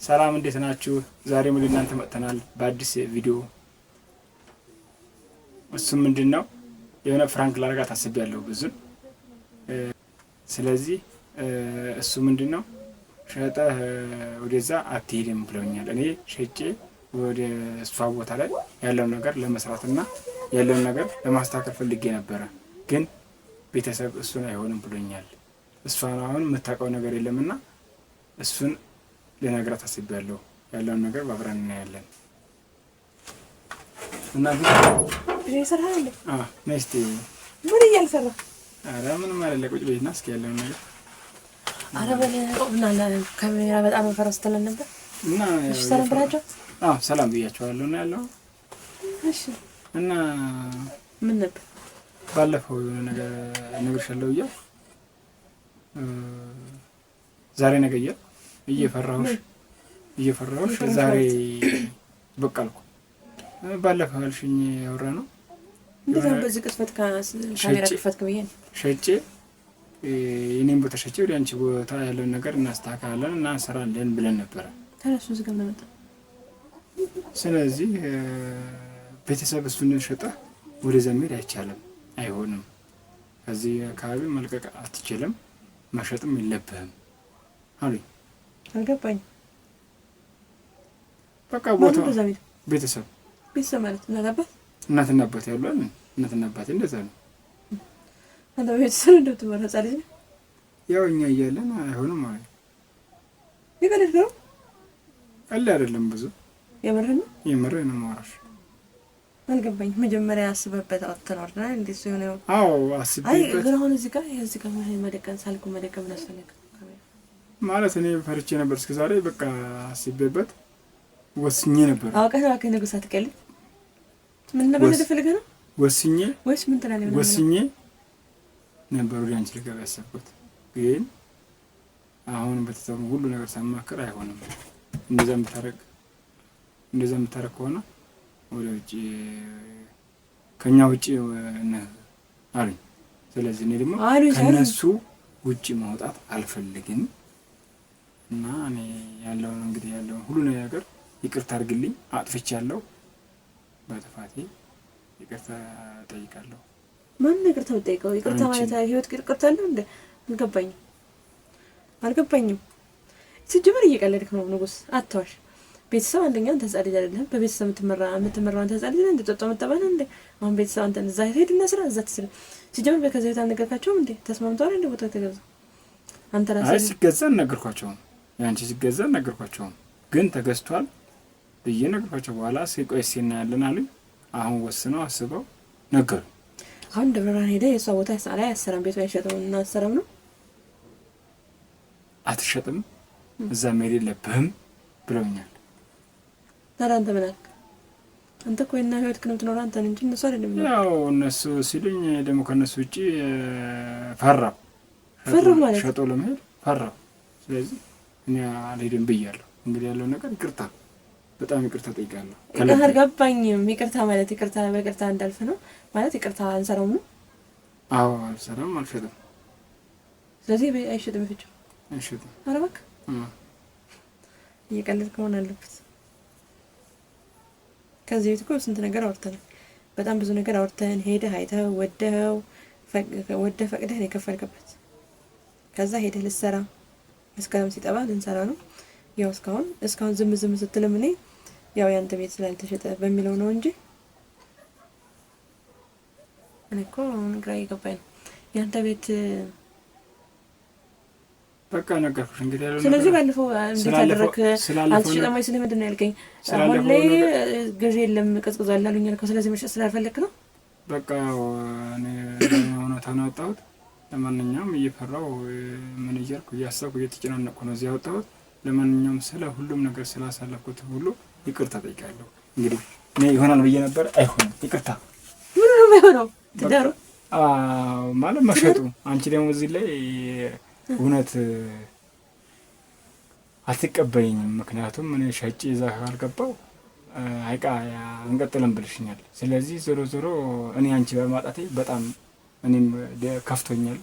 ሰላም እንዴት ናችሁ? ዛሬም ወደ እናንተ መጥተናል በአዲስ ቪዲዮ። እሱም ምንድነው የሆነ ፍራንክ ላደርጋት አስቤያለሁ ብዙ። ስለዚህ እሱ ምንድነው ሸጠህ ወደዛ አትሄድም ብለውኛል። እኔ ሸጬ ወደ እሷ ቦታ ላይ ያለውን ነገር ለመስራትና ያለውን ነገር ለማስተካከል ፈልጌ ነበረ፣ ግን ቤተሰብ እሱን አይሆንም ብሎኛል። እሷን አሁን የምታውቀው ነገር የለምና እሱን ልነግራት አስቤያለሁ። ያለውን ነገር አብረን እናያለን። እና ብዙ ይሰራል እንዴ? ነስቲ ምን እያልሰራ? አረ ምንም አይደለ፣ ቁጭ በይና እስኪ ያለውን ነገር። አረ በልና ካሜራ በጣም ፈረስተለ ነበር እና እሺ፣ ሰላም ብላችሁ? ሰላም ብያቸዋለሁ ነው ያለው። እሺ። እና ምን ነበር ባለፈው የሆነ ነገር ነግሬሻለሁ እያልኩ ዛሬ ነገ እየፈራሁሽ ዛሬ በቃ አልኩ። ባለፈው አልሽኝ ያወራ ነው እንደዛ በዚህ ቅጽበት ካሜራ ከፈትክ ብዬ ነው ሸጬ የኔን ቦታ ሸጬ ወደ አንቺ ቦታ ያለውን ነገር እናስተካክላለን እና እንሰራለን ብለን ነበረ። ተነሱ ዝም ለመጣ። ስለዚህ ቤተሰብ እሱን ሸጠ ወደዛ መሄድ አይቻልም፣ አይሆንም። ከዚህ አካባቢ መልቀቅ አትችልም፣ መሸጥም የለብህም አሉኝ። አልገባኝም። በቃ ቦታው ቤተሰብ ማለት እናትና አባት ያሉ አይደል? እናትና አባት እንደዛ ነው። አንተ ቤተሰብ እንደምትመራ ጻል ልጅ ያው እኛ እያለን አይሆንም ማለት ነው። ይቀልድ ነው አለ አይደለም? ብዙ የምርህ ነው ማራሽ። አልገባኝም። መጀመሪያ አስበበት አትተናርና እንዴ ሲሆን ነው? አዎ አስበበት። ግን አሁን እዚህ ጋር መደቀን ሳልኩ መደቀም ያስፈልግ ማለት እኔ ፈርቼ ነበር እስከ ዛሬ። በቃ አስቤበት ወስኜ ነበር። አውቀህ ንጉስ አትቀልድ። ምን ነበር እንደፈልገህ ነው? ወስኜ ወይስ ምን ትላለህ? ወስኜ ነበር ወደ አንቺ ልገባ ያሰብኩት፣ ግን አሁን በተሰሙ ሁሉ ነገር ሳማክር አይሆንም። እንደዛ የምታረግ ከሆነ ወደ ውጭ ከኛ ውጭ ነህ አሉኝ። ስለዚህ እኔ ደግሞ ከነሱ ውጭ ማውጣት አልፈልግም እና እኔ ያለውን እንግዲህ ያለውን ሁሉ ነገር ይቅርታ አድርግልኝ፣ አጥፍቻለሁ፣ በጥፋቴ ይቅርታ ጠይቃለሁ። ማን ይቅርታ ጠይቀው? ይቅርታ ማለት ህይወት ይቅርታ አለው እንዴ? አልገባኝም። ሲጀመር እየቀለድክ ነው ንጉስ፣ አትዋሽ። ቤተሰብ አንደኛ አንተ ህፃን ልጅ አይደለም። በቤተሰብ የምትመራው አንተ ህፃን ልጅ ነህ። እንደጠጣው መጣባና እንዴ አሁን ቤተሰብ አንተ እዛ ሄድና ስራ እዛ ትስል። ሲጀመር በከዛ ቤት አልነገርካቸውም እንዴ? ተስማምተዋል እንዴ? ቦታ ተገዛ አንተ ራስህ? አይ ሲገዛ ነገርኳቸው፣ ያንቺ ሲገዛ ነገርኳቸው፣ ግን ተገዝቷል ብዬ ነገርኳቸው። በኋላ ሲቆይ ሲናያለን አሉኝ። አሁን ወስነው አስበው ነገሩ። አሁን ደብረብርሃን ሄደ የሷ ቦታ ያሳላ ያሰራም ቤቱ አይሸጥም እና አሰራም ነው አትሸጥም፣ እዛ መሄድ የለብህም ብለውኛል። ታዲያ አንተ ምን አልክ? አንተ እኮ እና ህይወት ክንም ትኖር አንተ እንጂ እነሱ አይደለም። ያው እነሱ ሲሉኝ ደግሞ ከነሱ ውጪ ፈራው ማለት ሸጦ ለመሄድ ፈራው። ስለዚህ እኔ አልሄድም ብያለሁ። እንግዲህ ያለው ነገር ይቅርታ፣ በጣም ይቅርታ ጠይቃለሁ። አልገባኝም። ይቅርታ ማለት ይቅርታ በይቅርታ እንዳልፍ ነው ማለት ይቅርታ አንሰራውም ነው? አዎ አልሰራም፣ አልሸጥም። ስለዚህ አይሸጥም፣ ፍጭ አይሸጥም። ኧረ እባክህ እየቀለድክ መሆን አለበት። ከዚህ ቤት እኮ ስንት ነገር አውርተናል። በጣም ብዙ ነገር አውርተን ሄደህ አይተህ ወደህ ፈቅደህ ነው የከፈልክበት። ከዛ ሄደህ ልትሰራ መስከረም ሲጠባ ልንሰራ ነው። ያው እስካሁን ዝም ስትልም እኔ ያው ያንተ ቤት ስላልተሸጠ በሚለው ነው እንጂ እኔ እኮ ግራ እየገባኝ ነው ያንተ ቤት። በቃ ነገርኩሽ እንግዲህ ያለው። ስለዚህ ባለፈው እንዴት አደረክ? አልተሸጠም ወይ ስለምንድን ነው ያልከኝ? አሁን ላይ ገዢ የለም ቀዝቅዟል አሉኝ ያልከው። ስለዚህ መሸጥ ስላልፈለክ ነው? በቃ እኔ እውነታውን ነው ያወጣሁት። ለማንኛውም እየፈራሁ ምን እያልኩ እያሰብኩ እየተጨናነቅኩ ነው እዚህ ያወጣሁት። ለማንኛውም ስለ ሁሉም ነገር ስላሳለፍኩት ሁሉ ይቅርታ ጠይቃለሁ። እንግዲህ እኔ ይሆናል ብዬ ነበር፣ አይሆንም። ይቅርታ። ምን ነው የማይሆነው? ትዳሩ ማለት መሸጡ። አንቺ ደግሞ እዚህ ላይ እውነት አትቀበይኝም። ምክንያቱም እኔ ሸጬ እዛ ካልገባው አይቃ አንቀጥልም ብልሽኛል። ስለዚህ ዞሮ እኔ አንቺ በማጣቴ በጣም እኔም ከፍቶኛል፣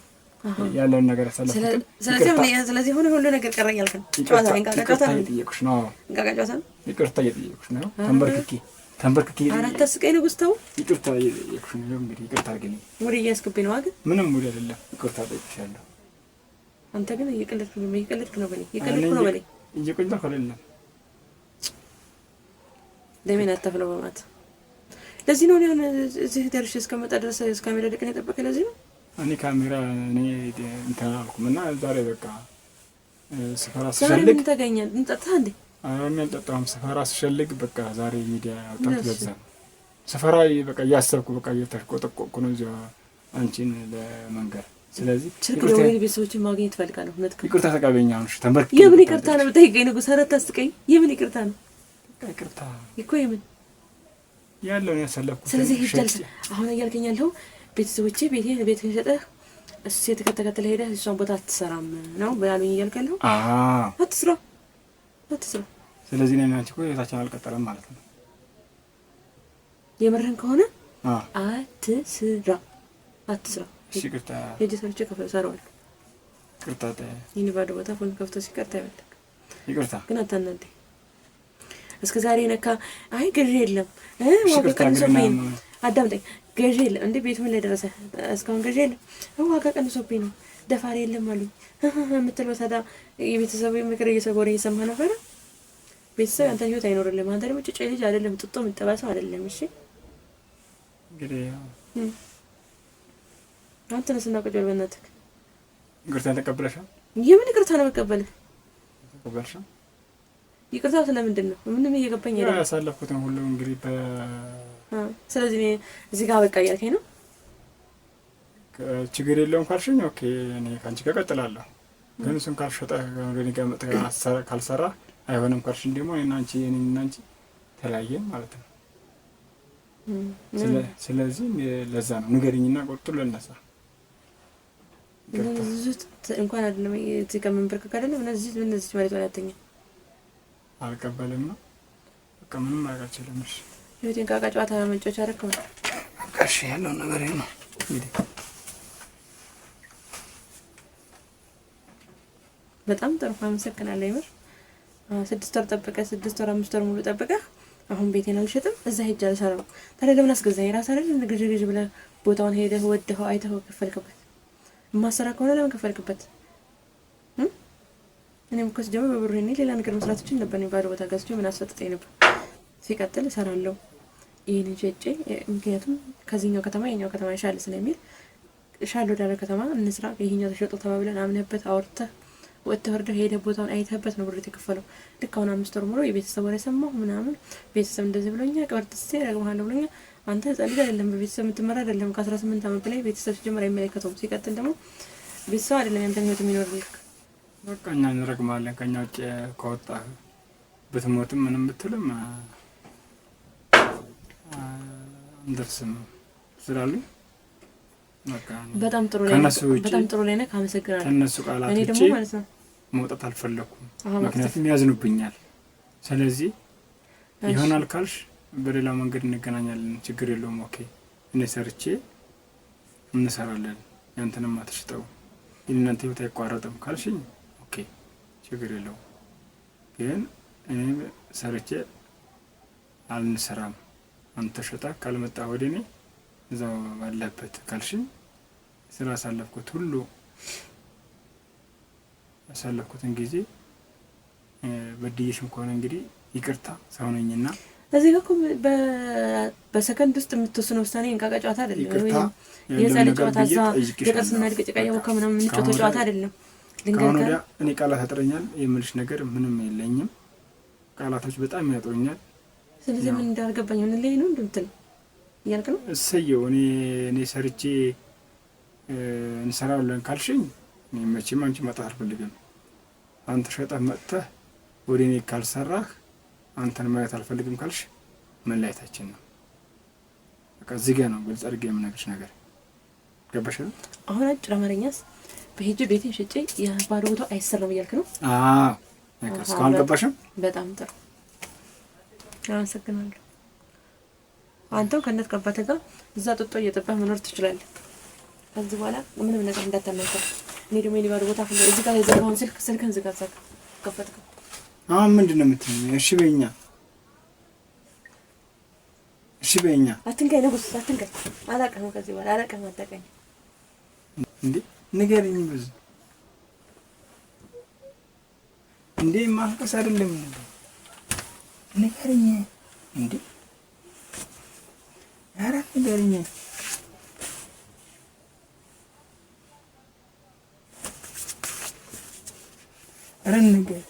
ያለውን ነገር ያሳለፍኩት። ስለዚህ ሁሉ ነገር ቀረኝ ያልከኝ ጨዋታ እንቃቃጫታ ነው እየጠየኩሽ ነው። እንቃቃጫታ ነው። ይቅርታ እየጠየኩሽ ነው። ተንበርክኬ አላታስቀኝ ነው ጉስታው። ይቅርታ እየጠየኩሽ ነው። እንግዲህ ይቅርታ አድርግልኝ። ሙድ እያስገብኝ ነው አገ ምንም ሙድ አይደለም። ይቅርታ ጠይቅሻለሁ። አንተ ግን እየቀለድክ ነው በለኝ። እየቆየሁ አይደለም። ለምን አታፍለው በማለት ለዚህ ነው እኔ እዚህ ደርሼ እስከመጣ ድረስ ካሜራ ደቅን የጠበቀ ለዚህ ነው። እኔ ካሜራ እንትን አልኩም እና ዛሬ በቃ ስፈራ ስፈልግ ተገኘ እንጠጣ እንዴ? እኔ አልጠጣሁም። ስፈራ ስፈልግ በቃ ዛሬ ሚዲያ ያወጣሁት ለዛ ነው። ስፈራ በቃ እያሰብኩ በቃ እየተቆጠቆኩ ነው እዚያ አንቺን ለመንገር። ስለዚህ ችግር ነው። ቤተሰቦችን ማግኘት እፈልጋለሁ። ይቅርታ ተቀበይኝ። አሁን እሺ ተንበርክ። የምን ይቅርታ ነው የምጠይቀኝ? ንጉስ ኧረ አታስቀኝ። የምን ይቅርታ ነው? ይቅርታ እኮ የምን ያለውን ያሳለፍኩት። ስለዚህ ሂጅ አሁን እያልከኝ ያለው ቤተሰቦቼ ቤትህን ሸጠህ እሱ የተከተለ ሄደህ እሷን ቦታ አትሰራም ነው ባያሉኝ እያልክ ያለው? አትስራ። ስለዚህ እኔና አንቺ እኮ ህይወታችን አልቀጠለም ማለት ነው። የምርህን ከሆነ አትስራ። እሺ ይቅርታ። ሂጅ ሰርቼ እሰራዋለሁ። ይቅርታ። ይህን ባዶ ቦታ ፎን ከፍቶ ሲቀርታ ይበልክ። ይቅርታ ግን አታናደኝ። እስከ ዛሬ ነካ አይ ገዢ የለም ዋጋ ቀንሶብኝ ነው። አዳምጠኝ። ገዢ የለም እንዴ? ቤት ምን ላይ ደረሰ? እስካሁን ገዢ የለም። ዋጋ ቀንሶብኝ ነው። ደፋሪ የለም አሉኝ የምትለው ታዲያ የቤተሰቡ ምክር እየሰጎረ እየሰማ ነበረ። ቤተሰብ አንተ ህይወት አይኖርልህም። አንተ ደግሞ ጭጭ ልጅ አይደለም፣ ጥጦ የምትጠባሰው አይደለም። እሺ እንግዲህ አንተ ነስና ቁጭ በል በእናትህ። ይቅርታ ተቀበለሻል? የምን ይቅርታ ነው መቀበልህ? ተቀበልሻል? ይቅርታ ስለምንድን ነው? ምንም እየገባኝ አይደለም። ያሳለፍኩትን ሁሉ እንግዲህ ስለዚህ እዚህ ጋር በቃ እያልከኝ ነው? ችግር የለውም ካልሽኝ ኦኬ፣ እኔ ከአንቺ ጋር እቀጥላለሁ። ግን እሱን ካልሸጠ ወደ እኔ ጋር መጥተህ ካልሰራ አይሆንም ካልሽኝ ደግሞ እኔና አንቺ ተለያየን ማለት ነው። ስለዚህ ለዛ ነው ንገሪኝና ቆርጡ ለነሳ እንኳን አይደለም እዚህ ጋር መንበርከክ አይደለም እነዚህ ማለት ወላተኛ አልቀበልም ነው በቃ ምንም አያችልም። እሺ ህይወቴን ካቃ ጨዋታ መጫወቻ አደረከው። እሺ ያለው ነገር ነው እንግዲህ በጣም ጥሩ አመሰግናለሁ። ይመር 6 ወር ጠብቀህ 6 ወር 5 ወር ሙሉ ጠብቀህ አሁን ቤቴን አልሸጥም እዛ ሄጄ አልሰራም። ታዲያ ለምን አስገዛኝ? ራስ አይደል ግዥ ብለህ ቦታውን ሄደህ ወደኸው አይተኸው ከፈልክበት። ማሰራ ከሆነ ለምን ከፈልክበት? እኔም እኮ ስጀምር በብሩ እኔ ሌላ ነገር መስራት እችል ነበር። ባዶ ቦታ ገዝቼ ምን አስፈጥጠኝ ነበር። ሲቀጥል እሰራለሁ ይሄን ሸጬ፣ ምክንያቱም ከዚህኛው ከተማ የኛው ከተማ ይሻል ስለሚል ሻል ወዳለ ከተማ እንስራ። ይሄኛው ተሸጦ ተባብለን አምነህበት አውርተህ ወጥተህ ወርደህ ሄደህ ቦታውን አይተህበት ነው ብሩ የተከፈለው። ልክ አሁን 5 ወር ሙሉ የቤተሰብ ወሬ ሰማሁ ምናምን ቤተሰብ እንደዚህ ብሎኛል፣ ቀርጥሴ ያግማለሁ ብሎኛል። አንተ ጸልይ አይደለም በቤተሰብ የምትመራ አይደለም። ከ18 ዓመት በላይ ቤተሰብ ሲጀምር አይመለከተውም። ሲቀጥል ደግሞ ቤተሰብ አይደለም ያንተን ህይወት የሚኖርልህ። በቃ እኛ እንረግማለን። ከኛ ውጭ ከወጣህ ብትሞትም ምንም ብትልም እንደርስም ስላሉ በጣም ጥሩ ላይ ነህ። አመሰግናለሁ። ከነሱ ቃላት እኔ ደግሞ ማለት ነው መውጣት አልፈለኩም፣ ምክንያቱም ያዝኑብኛል። ስለዚህ ይሆናል ካልሽ በሌላ መንገድ እንገናኛለን፣ ችግር የለውም። ኦኬ እኔ ሰርቼ እንሰራለን፣ ያንተንም አትሽጠው የእናንተ ህይወት አይቋረጥም ካልሽኝ ኦኬ ችግር የለውም። ግን እኔ ሰርቼ አልንሰራም፣ አንተ ሸጣ ካልመጣ ወደ እኔ እዛው ባለበት ካልሽኝ ስራ አሳለፍኩት ሁሉ ያሳለፍኩትን ጊዜ በድዬሽም ከሆነ እንግዲህ ይቅርታ ሰው ነኝና እዚህ ጋር እኮ በሰከንድ ውስጥ የምትወስነው ውሳኔ እንቃቃ ጨዋታ አይደለም። የጸል ጨዋታ እዛ የጥርስና ድቅጭቃ ያወካ ምናምን የምንጮተው ጨዋታ አይደለም። ከአሁን ወዲያ እኔ ቃላት ያጥረኛል የምልሽ ነገር ምንም የለኝም። ቃላቶች በጣም ያጥሩኛል። ስለዚህ ምን እንዳልገባኝ ምን ላይ ነው እንድትል እያልክ ነው? እሰየው እኔ ሰርቼ እንሰራለን ካልሽኝ መቼም አንቺ መጣህ አልፈልግም። አንተ ሸጠህ መጥተህ ወደ እኔ ካልሰራህ አንተን ማየት አልፈልግም ካልሽ መለያየታችን ነው። በቃ እዚህ ጋር ነው ግልጽ አድርጌ የምነግርሽ ነገር ገባሽ? አሁን አጭር አማርኛስ በሄጅ ቤቴን ሸጬ የባዶ ቦታው አይሰራም እያልክ ነው? አዎ እስካሁን ገባሽም? በጣም ጥሩ አመሰግናለሁ። አንተው ከእናት ከአባትህ ጋር እዛ ጥጦ እየጠባህ መኖር ትችላለህ። ከዚህ በኋላ ምንም ነገር እንዳታመልከው። እኔ ደግሞ የሊባል ቦታ ፍለ እዚህ ጋር የዘጋውን ስልክን ዝጋ ከፈትከው። አሁን ምንድን ነው የምትይኝ? እሺ በይኛ፣ እሺ በይኛ። አትንካኝ ንጉስ፣ አትንካኝ። አላውቅህም፣ ከዚህ በኋላ አላውቅህም፣ አታውቅኝ። እንዴ ንገሪኝ። ብዙ እንዴ ማልቀስ አይደለም ንገሪኝ። እንዴ ኧረ ንገሪኝ። ኧረ ንገሪኝ።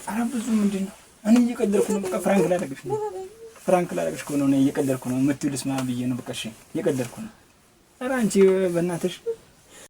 ኧረ ብዙ ምንድን ነው? እኔ እየቀደርኩ ነው። በቃ ፍራንክ ላደርግሽ ነው። ፍራንክ ላደርግሽ እኮ ነው። እኔ እየቀደርኩ ነው። የምትውልስ ማ ብዬ ነው። በቃ እሺ እየቀደርኩ ነው። ኧረ አንቺ በእናትሽ